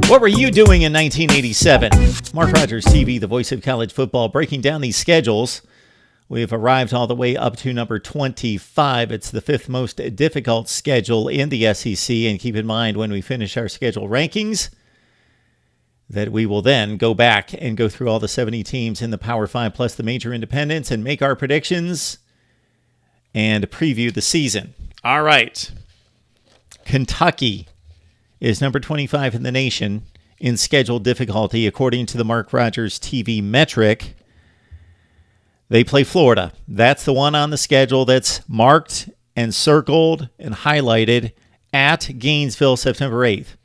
What were you doing in 1987? Mark Rogers TV, the voice of college football, breaking down these schedules. We've arrived all the way up to number 25. It's the fifth most difficult schedule in the SEC. And keep in mind, when we finish our schedule rankings, that we will then go back and go through all the 70 teams in the Power 5 plus the major independents and make our predictions and preview the season. All right. Kentucky is number 25 in the nation in schedule difficulty, according to the Mark Rogers TV metric. They play Florida. That's the one on the schedule that's marked and circled and highlighted at Gainesville, September 8th.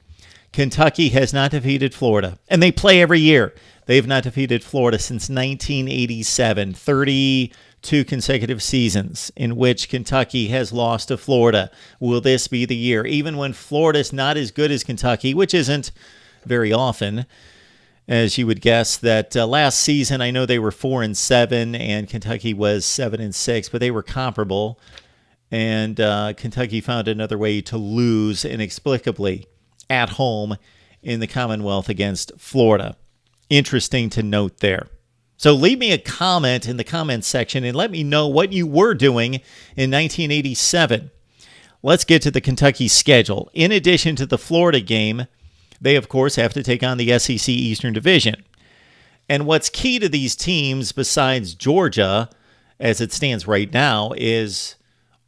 Kentucky has not defeated Florida, and they play every year. They've not defeated Florida since 1987, 32 consecutive seasons in which Kentucky has lost to Florida. Will this be the year? Even when Florida's not as good as Kentucky, which isn't very often, as you would guess, that last season, I know they were 4-7 and Kentucky was 7-6, but they were comparable. And Kentucky found another way to lose inexplicably at home in the Commonwealth against Florida. Interesting to note there. So leave me a comment in the comments section and let me know what you were doing in 1987. Let's get to the Kentucky schedule. In addition to the Florida game, they, of course, have to take on the SEC Eastern Division. And what's key to these teams, besides Georgia, as it stands right now, is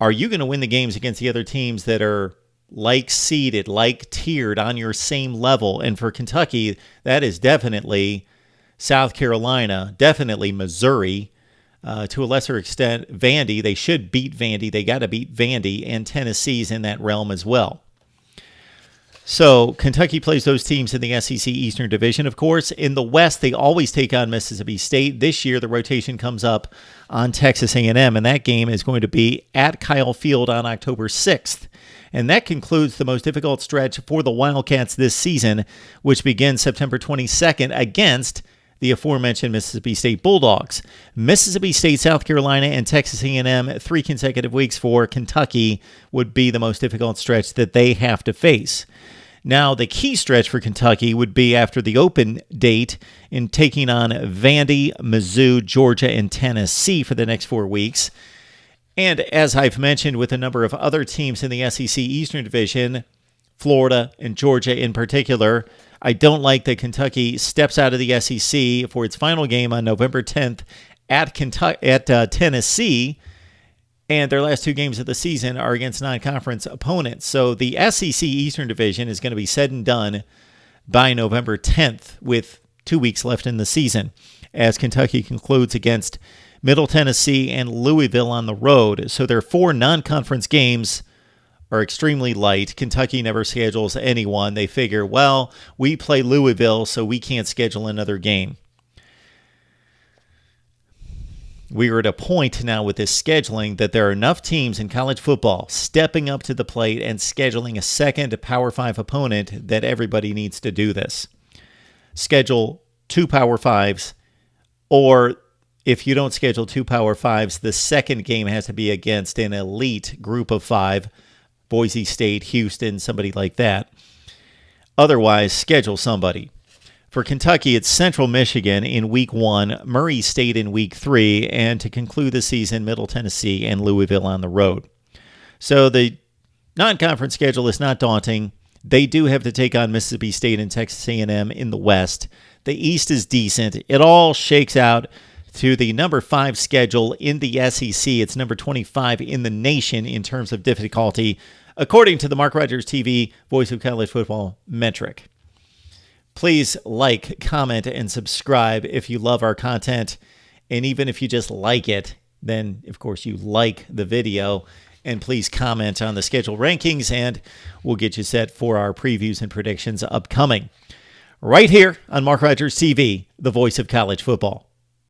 are you going to win the games against the other teams that are like-seeded, like-tiered on your same level? And for Kentucky, that is definitely South Carolina, definitely Missouri, to a lesser extent, Vandy. They should beat Vandy. They got to beat Vandy, and Tennessee's in that realm as well. So Kentucky plays those teams in the SEC Eastern Division, of course. In the West, they always take on Mississippi State. This year, the rotation comes up on Texas A&M, and that game is going to be at Kyle Field on October 6th. And that concludes the most difficult stretch for the Wildcats this season, which begins September 22nd against the aforementioned Mississippi State Bulldogs. Mississippi State, South Carolina, and Texas A&M, 3 consecutive weeks for Kentucky would be the most difficult stretch that they have to face. Now, the key stretch for Kentucky would be after the open date in taking on Vandy, Mizzou, Georgia, and Tennessee for the next 4 weeks. And as I've mentioned with a number of other teams in the SEC Eastern Division, Florida and Georgia in particular, I don't like that Kentucky steps out of the SEC for its final game on November 10th at Tennessee, and their last 2 games of the season are against non-conference opponents. So the SEC Eastern Division is going to be said and done by November 10th with 2 weeks left in the season as Kentucky concludes against Middle Tennessee and Louisville on the road. So their 4 non-conference games are extremely light. Kentucky never schedules anyone. They figure, well, we play Louisville, so we can't schedule another game. We are at a point now with this scheduling that there are enough teams in college football stepping up to the plate and scheduling a second Power 5 opponent that everybody needs to do this. Schedule 2 Power 5s, or if you don't schedule 2 Power 5s, the second game has to be against an elite group of 5, Boise State, Houston, somebody like that. Otherwise, schedule somebody. For Kentucky, it's Central Michigan in Week 1, Murray State in Week 3, and to conclude the season, Middle Tennessee and Louisville on the road. So the non-conference schedule is not daunting. They do have to take on Mississippi State and Texas A&M in the West. The East is decent. It all shakes out to the number 5 schedule in the SEC. It's number 25 in the nation in terms of difficulty, according to the Mark Rogers TV Voice of College Football metric. Please like, comment, and subscribe if you love our content. And even if you just like it, then, of course, you like the video. And please comment on the schedule rankings, and we'll get you set for our previews and predictions upcoming. Right here on Mark Rogers TV, the voice of college football.